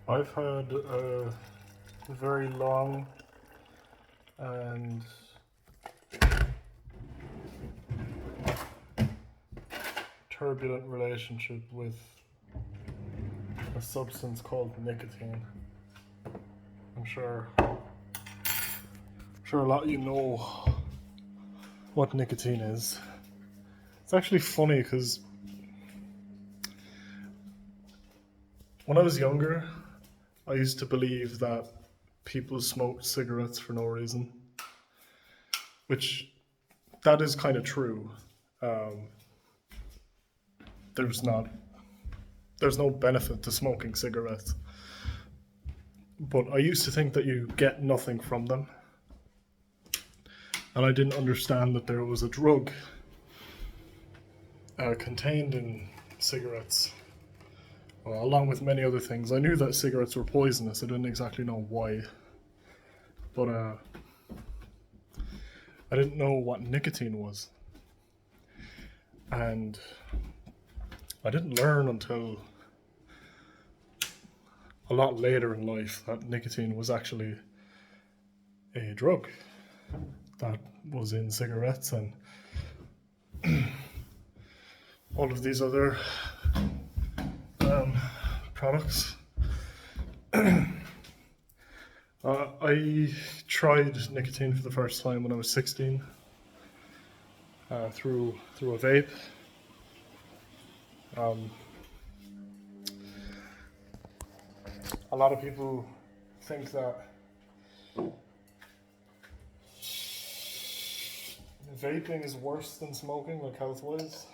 I've had a very long and turbulent relationship with a substance called nicotine. I'm sure a lot of you know what nicotine is. It's actually funny because when I was younger, I used to believe that people smoked cigarettes for no reason, which that is kind of true. Um, there's not, there's no benefit to smoking cigarettes, but I used to think that you get nothing from them, and I didn't understand that there was a drug contained in cigarettes, well, along with many other things. I knew that cigarettes were poisonous. I didn't exactly know why, but I didn't know what nicotine was, and I didn't learn until a lot later in life that nicotine was actually a drug that was in cigarettes and all of these other products. I tried nicotine for the first time when I was 16 through a vape. A lot of people think that vaping is worse than smoking, like health-wise.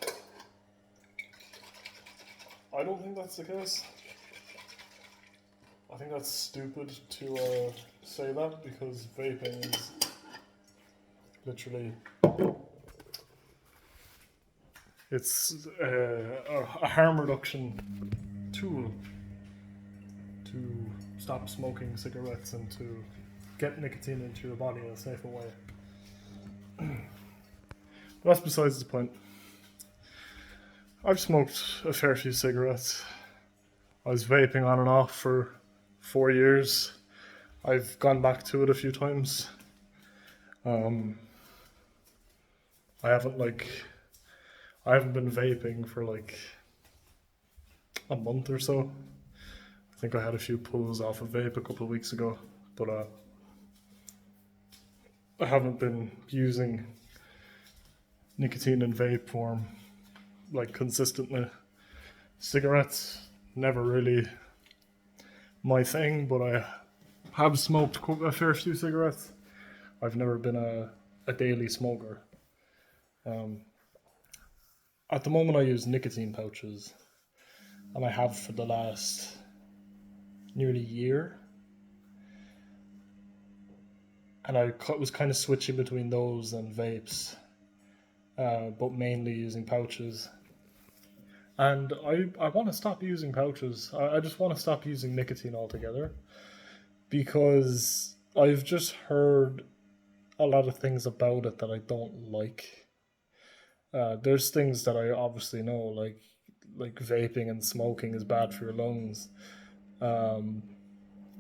I don't think that's the case. I think that's stupid to say that, because vaping is literally it's a harm reduction tool to stop smoking cigarettes and to get nicotine into your body in a safer way. But that's besides the point. I've smoked a fair few cigarettes. I was vaping on and off for 4 years. I've gone back to it a few times. I haven't been vaping for like a month or so. I think I had a few pulls off of vape a couple of weeks ago, but I haven't been using nicotine in vape form like consistently. Cigarettes, never really my thing, but I have smoked a fair few cigarettes. I've never been a daily smoker. At the moment I use nicotine pouches, and I have for the last nearly year. And I was kind of switching between those and vapes, but mainly using pouches. And I want to stop using pouches. I just want to stop using nicotine altogether, because I've just heard a lot of things about it that I don't like. There's things that I obviously know, like vaping and smoking is bad for your lungs.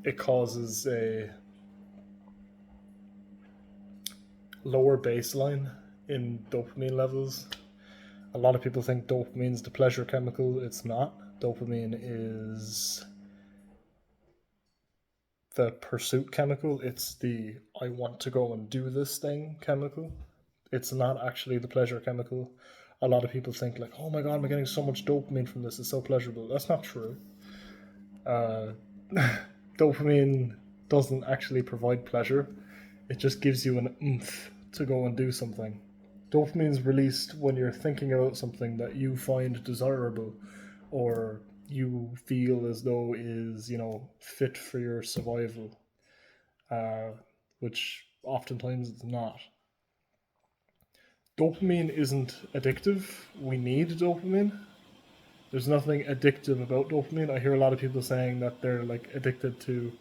It causes a lower baseline in dopamine levels. A lot of people think dopamine is the pleasure chemical. It's not. Dopamine is the pursuit chemical. It's the I want to go and do this thing chemical. It's not actually the pleasure chemical. A lot of people think like, oh my god, I'm getting so much dopamine from this. It's so pleasurable. That's not true. Dopamine doesn't actually provide pleasure. It just gives you an oomph to go and do something. Dopamine is released when you're thinking about something that you find desirable, or you feel as though is, fit for your survival, which oftentimes it's not. Dopamine isn't addictive. We need dopamine. There's nothing addictive about dopamine. I hear a lot of people saying that they're like addicted to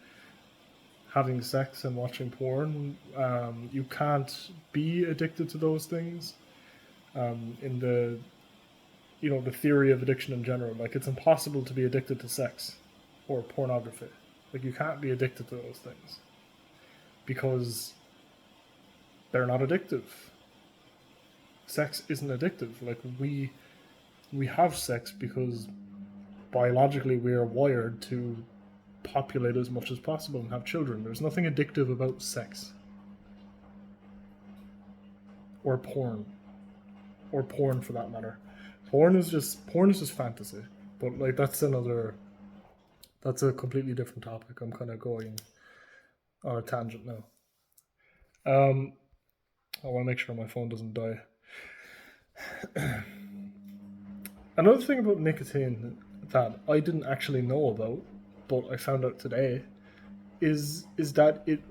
having sex and watching porn. You can't be addicted to those things. In the the theory of addiction in general, like it's impossible to be addicted to sex or pornography. Like, you can't be addicted to those things because they're not addictive. Sex isn't addictive. Like, we have sex because biologically we are wired to populate as much as possible and have children. There's nothing addictive about sex or porn for that matter. Porn is just fantasy. But like that's a completely different topic. I'm kind of going on a tangent now. I want to make sure my phone doesn't die. Another thing about nicotine that I didn't actually know about, but I found out today, is that it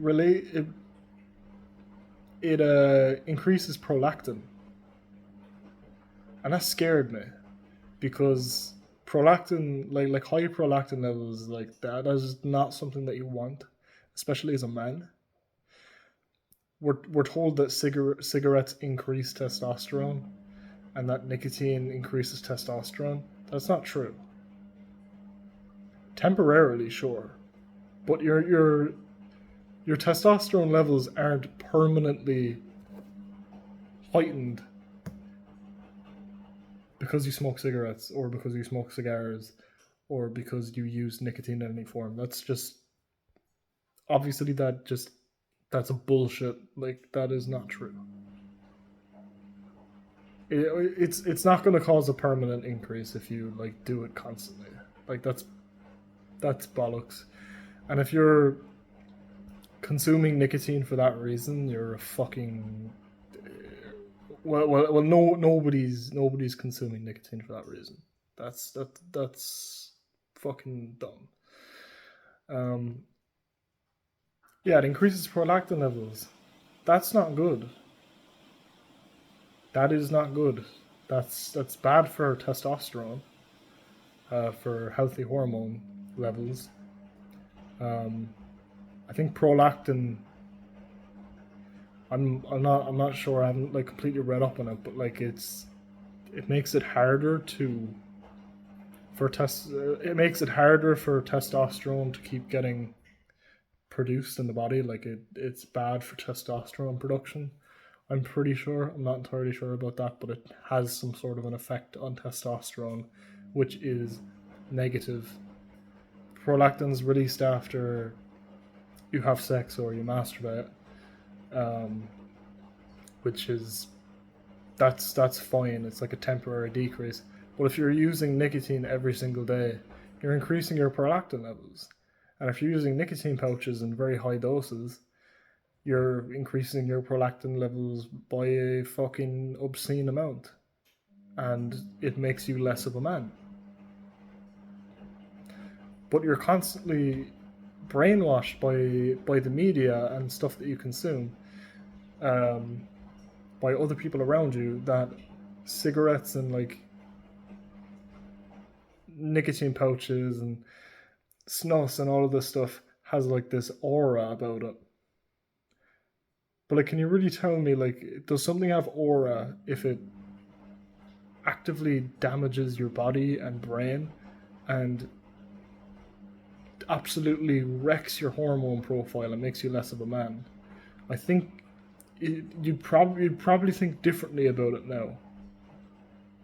increases prolactin, and that scared me because prolactin, like high prolactin levels, like that is not something that you want, especially as a man. We're told that cigarettes increase testosterone, and that nicotine increases testosterone. That's not true. Temporarily, sure, but your testosterone levels aren't permanently heightened because you smoke cigarettes or because you smoke cigars or because you use nicotine in any form. That's just obviously that's a bullshit. Like, that is not true. It's not going to cause a permanent increase if you like do it constantly. Like, that's bollocks. And if you're consuming nicotine for that reason, you're a fucking well. No, nobody's consuming nicotine for that reason. That's fucking dumb. Yeah, it increases prolactin levels. That's not good. That is not good. That's bad for testosterone, for healthy hormone levels. I think prolactin. I'm not sure. I haven't like completely read up on it, but like it makes it harder it makes it harder for testosterone to keep getting produced in the body. Like it's bad for testosterone production. I'm pretty sure. I'm not entirely sure about that, but it has some sort of an effect on testosterone, which is negative. Prolactin's released after you have sex or you masturbate, which is that's fine. It's like a temporary decrease. But if you're using nicotine every single day, you're increasing your prolactin levels. And if you're using nicotine pouches in very high doses, you're increasing your prolactin levels by a fucking obscene amount. And it makes you less of a man. But you're constantly brainwashed by the media and stuff that you consume, by other people around you, that cigarettes and like nicotine pouches and snus and all of this stuff has like this aura about it. But like, can you really tell me, like, does something have aura if it actively damages your body and brain and absolutely wrecks your hormone profile and makes you less of a man? I think you'd probably think differently about it now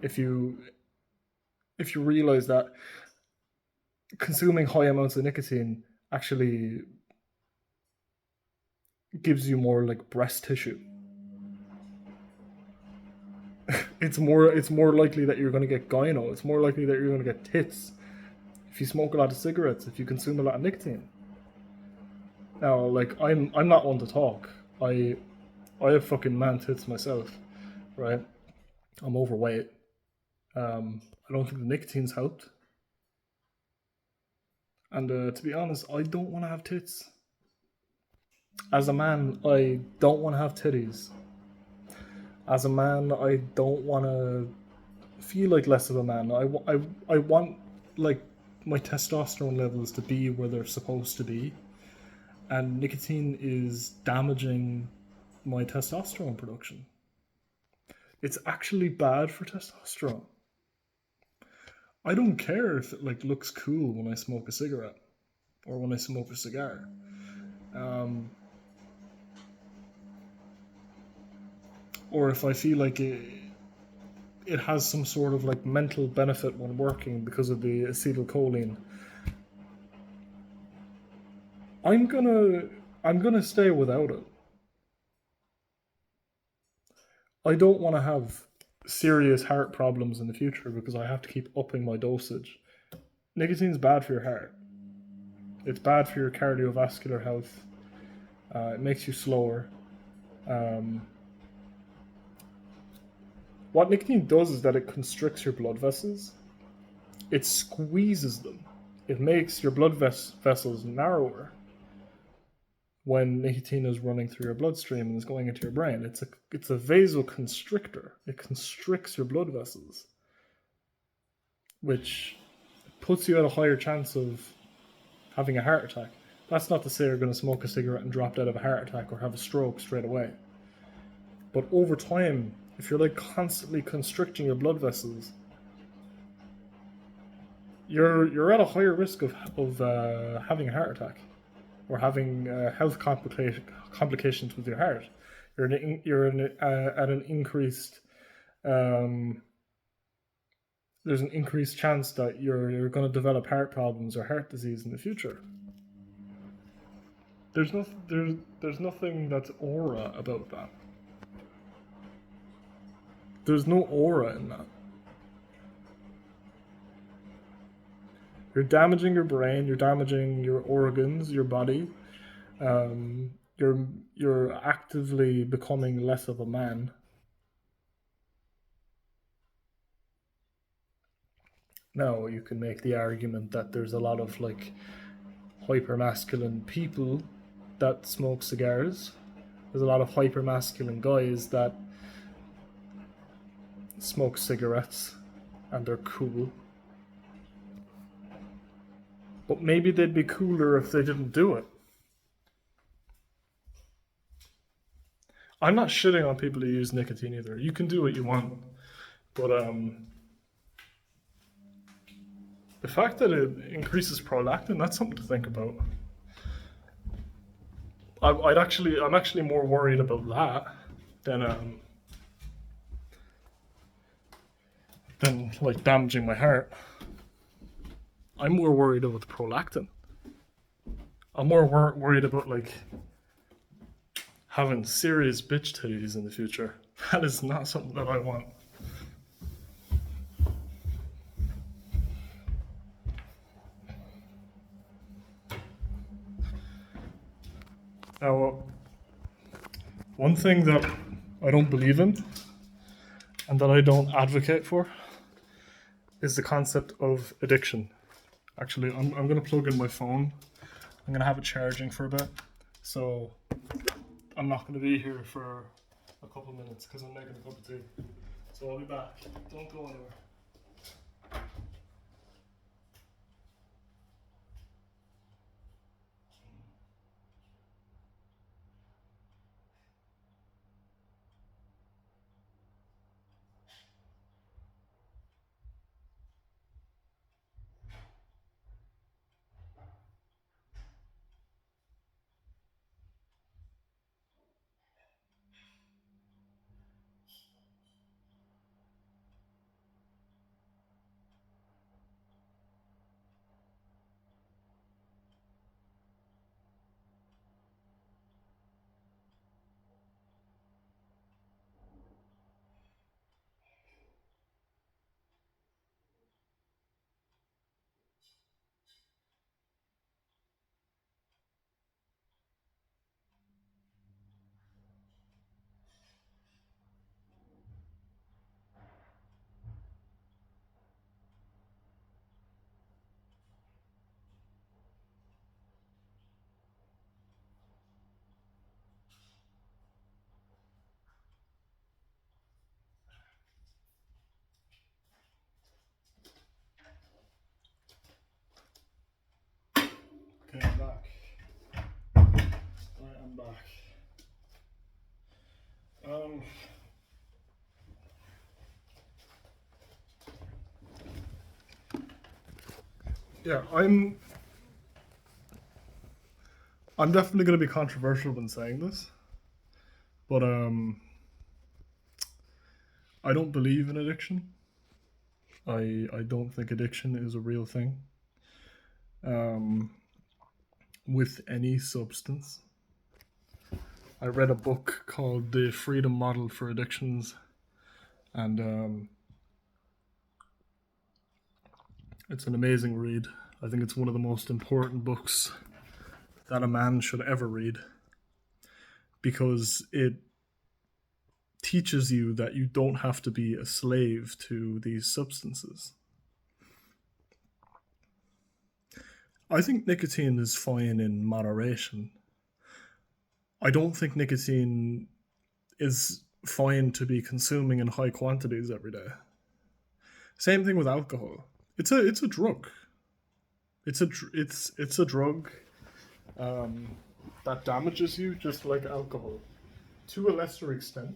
if you realize that consuming high amounts of nicotine actually gives you more like breast tissue. It's more likely that you're going to get gyno. It's more likely that you're going to get tits if you smoke a lot of cigarettes, if you consume a lot of nicotine. Now, like, I'm not one to talk. I have fucking man tits myself, right? I'm overweight. I don't think the nicotine's helped. And to be honest, I don't want to have tits. As a man, I don't want to have titties. As a man, I don't want to feel like less of a man. I want like my testosterone levels to be where they're supposed to be, and nicotine is damaging my testosterone production. It's actually bad for testosterone. I don't care if it like looks cool when I smoke a cigarette. or when I smoke a cigar. Um, or if I feel like it has some sort of like mental benefit when working because of the acetylcholine, I'm gonna I'm gonna stay without it. I don't want to have serious heart problems in the future because I have to keep upping my dosage. Nicotine's bad for your heart. It's bad for your cardiovascular health. It makes you slower. Um, what nicotine does is that it constricts your blood vessels. It squeezes them. It makes your blood vessels narrower when nicotine is running through your bloodstream and is going into your brain. It's a vasoconstrictor. It constricts your blood vessels, which puts you at a higher chance of having a heart attack. That's not to say you're going to smoke a cigarette and drop dead of a heart attack or have a stroke straight away. But over time, if you're like constantly constricting your blood vessels, you're at a higher risk of having a heart attack or having health complications with your heart. At an increased there's an increased chance that you're going to develop heart problems or heart disease in the future. There's nothing that's aura about that. There's no aura in that. You're damaging your brain. You're damaging your organs, your body. You're actively becoming less of a man. Now you can make the argument that there's a lot of like hypermasculine people that smoke cigars. There's a lot of hypermasculine guys that smoke cigarettes and they're cool. But maybe they'd be cooler if they didn't do it. I'm not shitting on people who use nicotine either. You can do what you want. But the fact that it increases prolactin, that's something to think about. I'm actually more worried about that than like damaging my heart. I'm more worried about the prolactin. I'm more worried about like having serious bitch titties in the future. That is not something that I want. Now, one thing that I don't believe in and that I don't advocate for is the concept of addiction. Actually, I'm going to plug in my phone. I'm going to have it charging for a bit. So I'm not going to be here for a couple of minutes because I'm making a cup of tea. So I'll be back. Don't go anywhere. Okay, I'm back. Right, I'm back. Yeah, I'm definitely going to be controversial when saying this, but I don't believe in addiction. I don't think addiction is a real thing. Um, with any substance. I read a book called The Freedom Model for Addictions, and it's an amazing read. I think it's one of the most important books that a man should ever read because it teaches you that you don't have to be a slave to these substances. I think nicotine is fine in moderation. I don't think nicotine is fine to be consuming in high quantities every day. Same thing with alcohol. It's a drug. It's a drug um, that damages you just like alcohol to a lesser extent,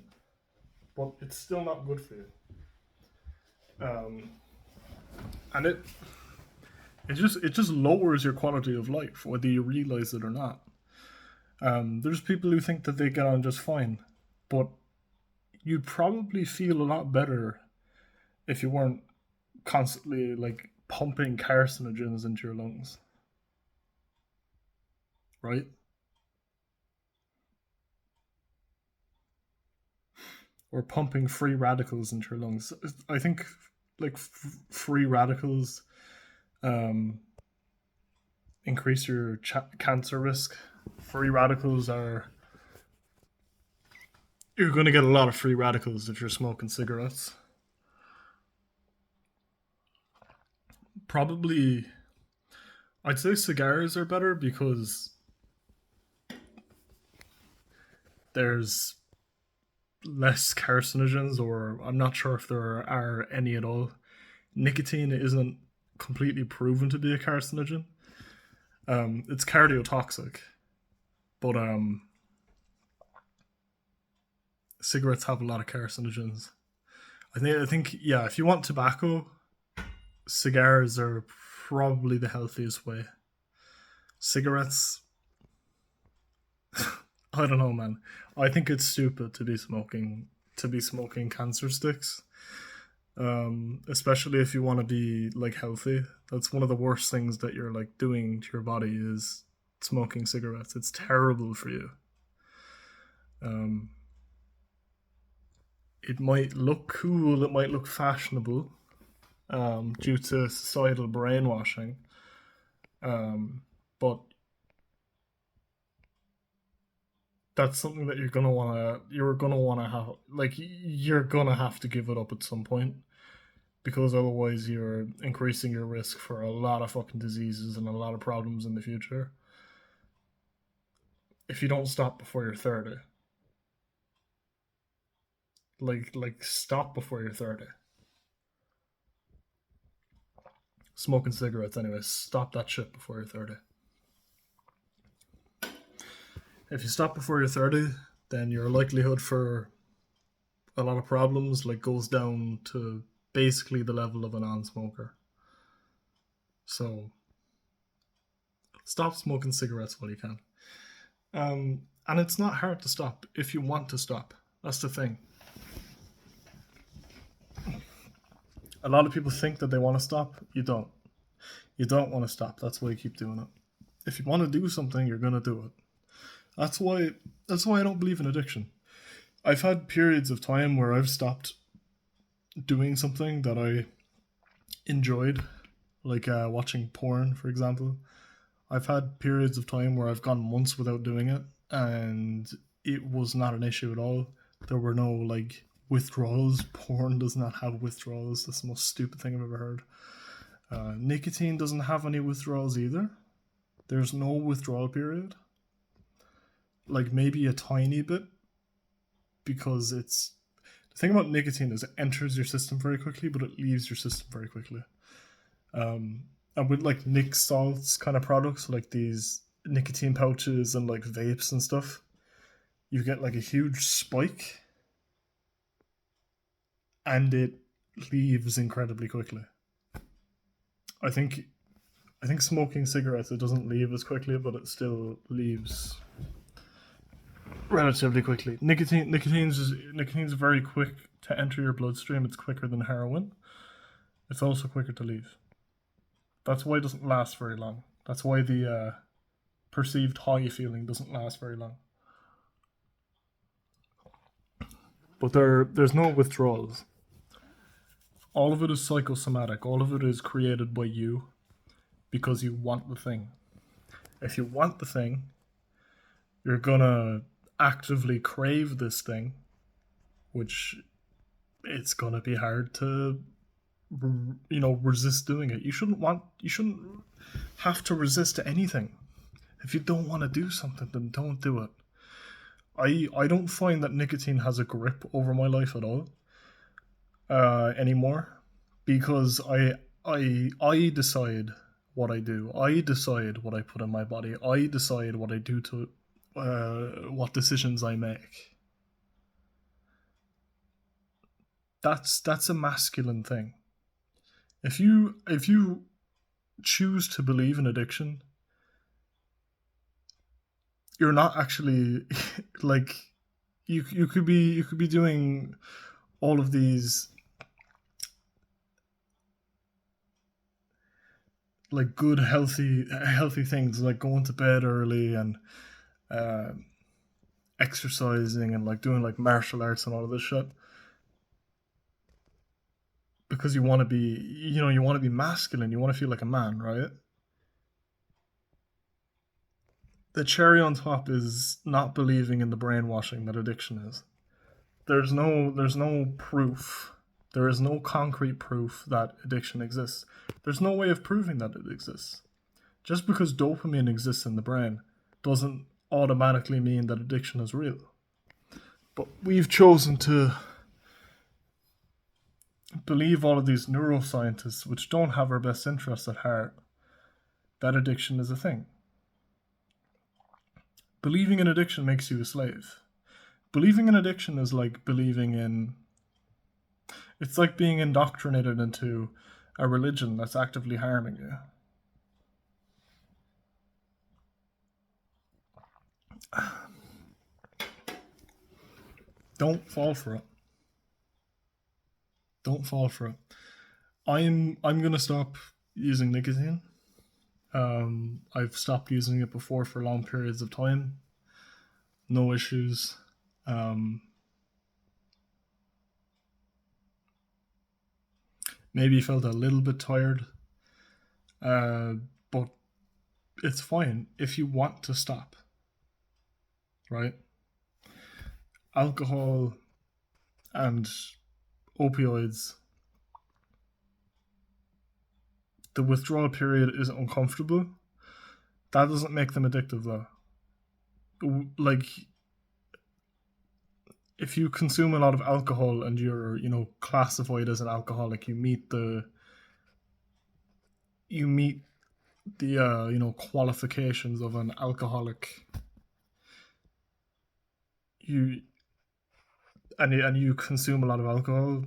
but it's still not good for you. Um, and it just lowers your quality of life, whether you realize it or not. There's people who think that they get on just fine, but you'd probably feel a lot better if you weren't constantly like pumping carcinogens into your lungs, right? Or pumping free radicals into your lungs. I think like free radicals um, increase your cancer risk. Free radicals are You're going to get a lot of free radicals if you're smoking cigarettes. Probably, I'd say cigars are better because there's less carcinogens, or I'm not sure if there are any at all. Nicotine isn't completely proven to be a carcinogen. It's cardiotoxic, but cigarettes have a lot of carcinogens. I think, yeah. If you want tobacco, cigars are probably the healthiest way. Cigarettes, I don't know, man. I think it's stupid to be smoking cancer sticks. Especially if you want to be like healthy. That's one of the worst things that you're like doing to your body is smoking cigarettes. It's terrible for you. Um, it might look cool. It might look fashionable. Due to societal brainwashing. But that's something that you're gonna wanna have, like, you're gonna have to give it up at some point because otherwise you're increasing your risk for a lot of fucking diseases and a lot of problems in the future if you don't stop before you're 30. Like stop before you're 30. Smoking cigarettes anyway, stop that shit before you're 30. If you stop before you're 30, then your likelihood for a lot of problems like goes down to basically the level of a non-smoker. So stop smoking cigarettes while you can. And it's not hard to stop if you want to stop. That's the thing. A lot of people think that they want to stop. You don't. You don't want to stop. That's why you keep doing it. If you want to do something, you're gonna do it. That's why. That's why I don't believe in addiction. I've had periods of time where I've stopped doing something that I enjoyed, like watching porn, for example. I've had periods of time where I've gone months without doing it, and it was not an issue at all. There were no like withdrawals. Porn does not have withdrawals. That's the most stupid thing I've ever heard. Nicotine doesn't have any withdrawals either. There's no withdrawal period. Like maybe a tiny bit, because it's the thing about nicotine is it enters your system very quickly, but it leaves your system very quickly. And with like Nick salts kind of products, like these nicotine pouches and like vapes and stuff, you get like a huge spike, and it leaves incredibly quickly. I think I think smoking cigarettes, it doesn't leave as quickly, but it still leaves relatively quickly. Nicotine's very quick to enter your bloodstream. It's quicker than heroin. It's also quicker to leave. That's why it doesn't last very long. That's why the perceived high feeling doesn't last very long. But there's no withdrawals. All of it is psychosomatic. All of it is created by you because you want the thing. If you want the thing, you're gonna actively crave this thing, which it's gonna be hard to resist doing it. You shouldn't have to resist anything. If you don't want to do something, then don't do it. I don't find that nicotine has a grip over my life at all anymore, because I decide what I do. I decide what I put in my body. I decide what I do to what decisions I make. That's a masculine thing. If you choose to believe in addiction, you're not actually like you could be doing all of these like good healthy things, like going to bed early and uh, exercising and like doing like martial arts and all of this shit, because you want to be you want to be masculine, you want to feel like a man, right? The cherry on top is not believing in the brainwashing that addiction is. There's no proof. There is no concrete proof that addiction exists. There's no way of proving that it exists. Just because dopamine exists in the brain doesn't automatically mean that addiction is real. But we've chosen to believe all of these neuroscientists, which don't have our best interests at heart, that addiction is a thing. Believing in addiction makes you a slave. Believing in addiction is like believing in. It's like being indoctrinated into a religion that's actively harming you. Don't fall for it. Don't fall for it. I'm gonna stop using nicotine. I've stopped using it before for long periods of time. No issues. Um, Maybe felt a little bit tired, uh, but it's fine if you want to stop, right? Alcohol and opioids, the withdrawal period is uncomfortable. That doesn't make them addictive, though. Like, if you consume a lot of alcohol and you're, classified as an alcoholic, you meet the qualifications of an alcoholic. You and you consume a lot of alcohol,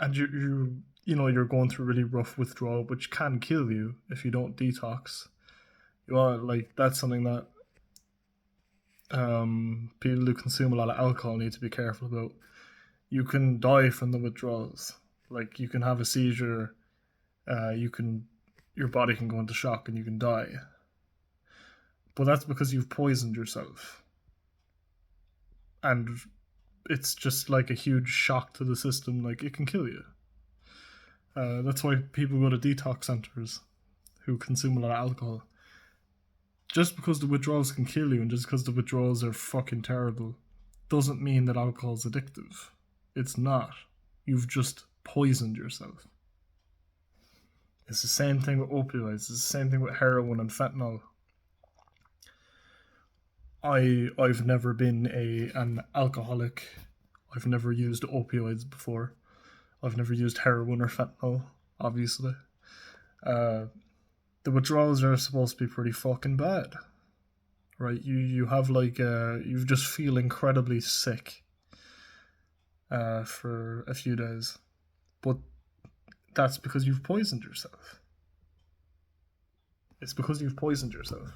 and you're going through really rough withdrawal, which can kill you if you don't detox. Like, that's something that people who consume a lot of alcohol need to be careful about. You can die from the withdrawals. Like, you can have a seizure. Your body can go into shock and you can die. But that's because you've poisoned yourself, and it's just like a huge shock to the system. Like, it can kill you. That's why people go to detox centers who consume a lot of alcohol. Just because the withdrawals can kill you and just because the withdrawals are fucking terrible doesn't mean that alcohol is addictive. It's not. You've just poisoned yourself. It's the same thing with opioids. It's the same thing with heroin and fentanyl. I've never been an alcoholic. I've never used opioids before. I've never used heroin or fentanyl, obviously. Uh, the withdrawals are supposed to be pretty fucking bad, right? You have like you just feel incredibly sick for a few days, but that's because you've poisoned yourself. It's because you've poisoned yourself.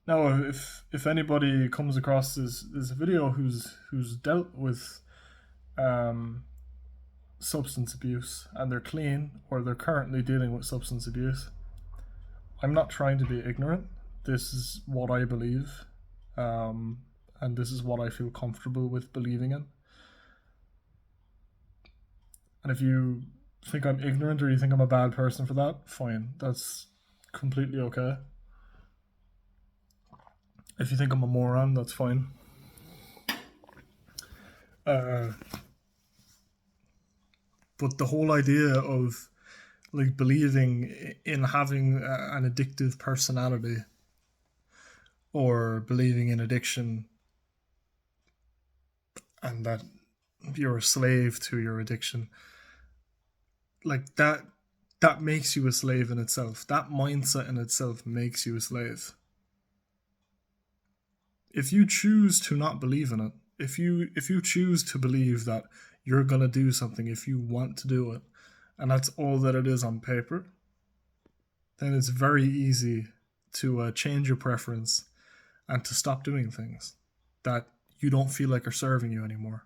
Now, if anybody comes across this video who's dealt with um, substance abuse and they're clean or they're currently dealing with substance abuse, I'm not trying to be ignorant. This is what I believe, and this is what I feel comfortable with believing in. And if you think I'm ignorant or you think I'm a bad person for that, fine. That's completely okay. If you think I'm a moron, that's fine. But the whole idea of like believing in having an addictive personality or believing in addiction and that you're a slave to your addiction, like that makes you a slave in itself. That mindset in itself makes you a slave. If you choose to not believe in it, if you choose to believe that you're going to do something if you want to do it, and that's all that it is on paper, then it's very easy to change your preference and to stop doing things that you don't feel like are serving you anymore.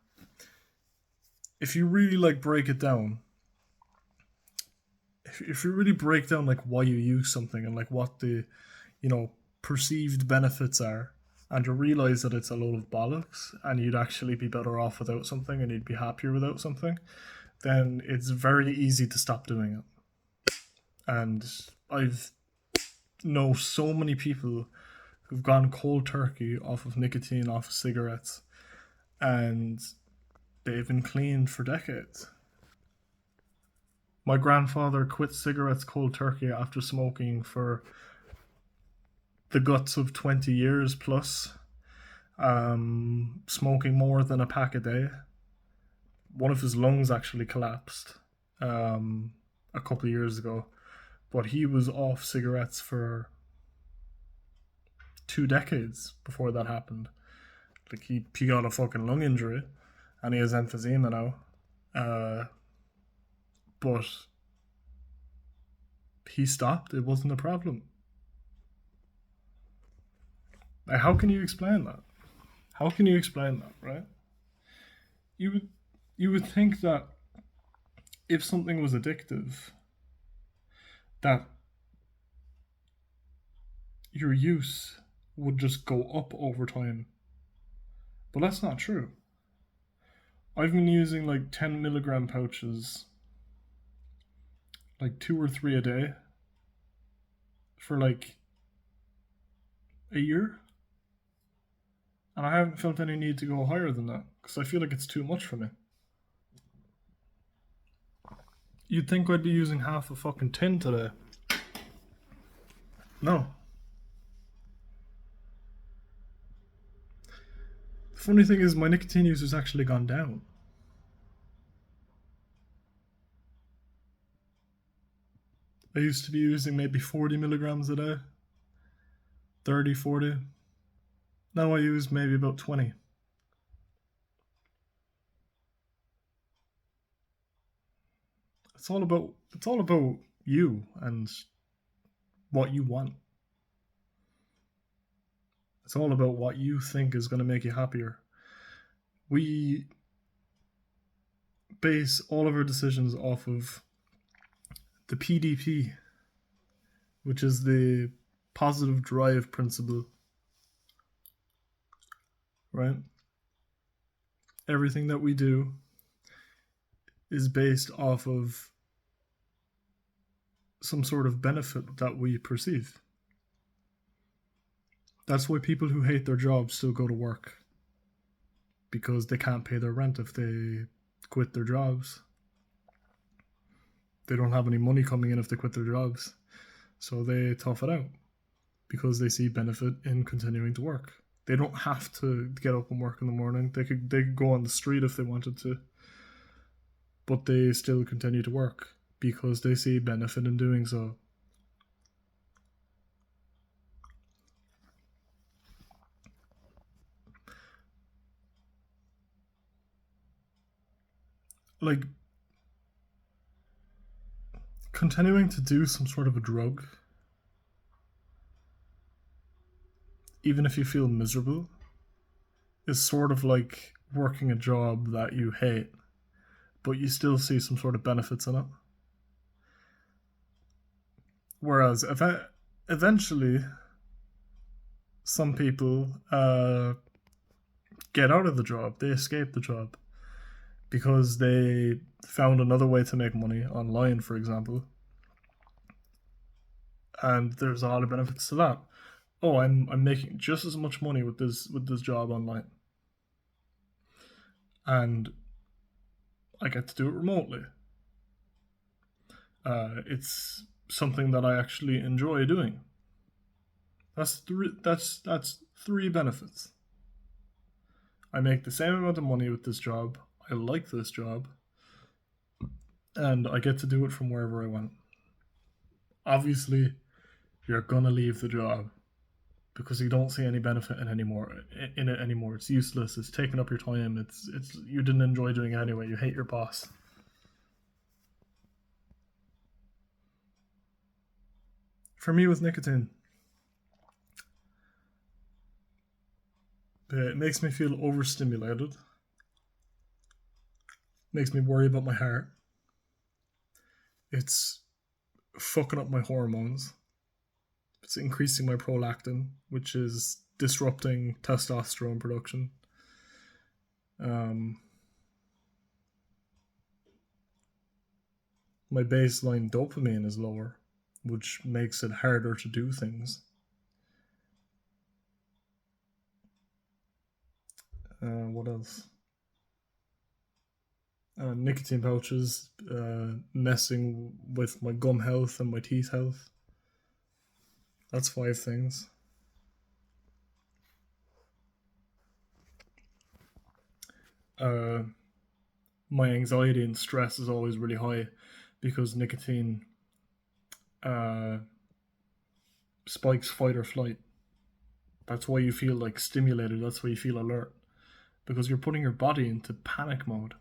If you really like break it down, if you really break down like why you use something and like what the perceived benefits are, and you realize that it's a load of bollocks and you'd actually be better off without something and you'd be happier without something, then it's very easy to stop doing it. And I've know so many people who've gone cold turkey off of nicotine, off of cigarettes, and they've been clean for decades. My grandfather quit cigarettes cold turkey after smoking for the guts of 20 years plus, smoking more than a pack a day. One of his lungs actually collapsed a couple of years ago, but he was off cigarettes for 2 decades before that happened. Like he got a fucking lung injury and he has emphysema now. But he stopped. It wasn't a problem. Like, how can you explain that? How can you explain that, right? You would think that if something was addictive, that your use would just go up over time. But that's not true. I've been using like 10 milligram pouches, like 2 or 3 a day, for like a year. And I haven't felt any need to go higher than that because I feel like it's too much for me. You'd think I'd be using half a fucking tin today. No. The funny thing is, my nicotine use has actually gone down. I used to be using maybe 40 milligrams a day, 30, 40. Now I use maybe about 20. It's all about you and what you want. It's all about what you think is going to make you happier. We base all of our decisions off of the PDP, which is the positive drive principle, right? Everything that we do is based off of some sort of benefit that we perceive. That's why people who hate their jobs still go to work, because they can't pay their rent if they quit their jobs. They don't have any money coming in if they quit their jobs. So they tough it out because they see benefit in continuing to work. They don't have to get up and work in the morning. They could go on the street if they wanted to, but they still continue to work because they see benefit in doing so. Like, continuing to do some sort of a drug, even if you feel miserable, is sort of like working a job that you hate, but you still see some sort of benefits in it. Whereas eventually, some people get out of the job, they escape the job because they found another way to make money online, for example, and there's a lot of benefits to that. Oh, I'm making just as much money with this job online, and I get to do it remotely. It's something that I actually enjoy doing. That's three benefits. I make the same amount of money with this job. I like this job, and I get to do it from wherever I want. Obviously, you're gonna leave the job because you don't see any benefit in it anymore. It's useless. It's taking up your time. It's you didn't enjoy doing it anyway. You hate your boss. For me, with nicotine, it makes me feel overstimulated. Makes me worry about my heart. It's fucking up my hormones. It's increasing my prolactin, which is disrupting testosterone production. Um, my baseline dopamine is lower, which makes it harder to do things. What else? Nicotine pouches messing with my gum health and my teeth health. That's 5 things. Uh, my anxiety and stress is always really high because nicotine uh, spikes fight or flight. That's why you feel like stimulated. That's why you feel alert because you're putting your body into panic mode.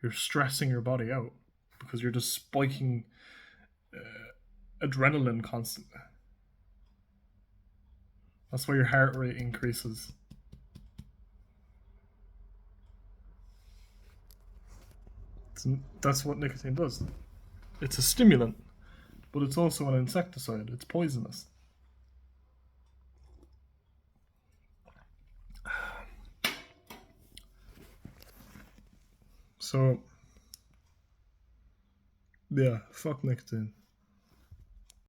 You're stressing your body out because you're just spiking adrenaline constantly. That's why your heart rate increases. It's, that's what nicotine does. It's a stimulant, but it's also an insecticide. It's poisonous. So, yeah, fuck nicotine.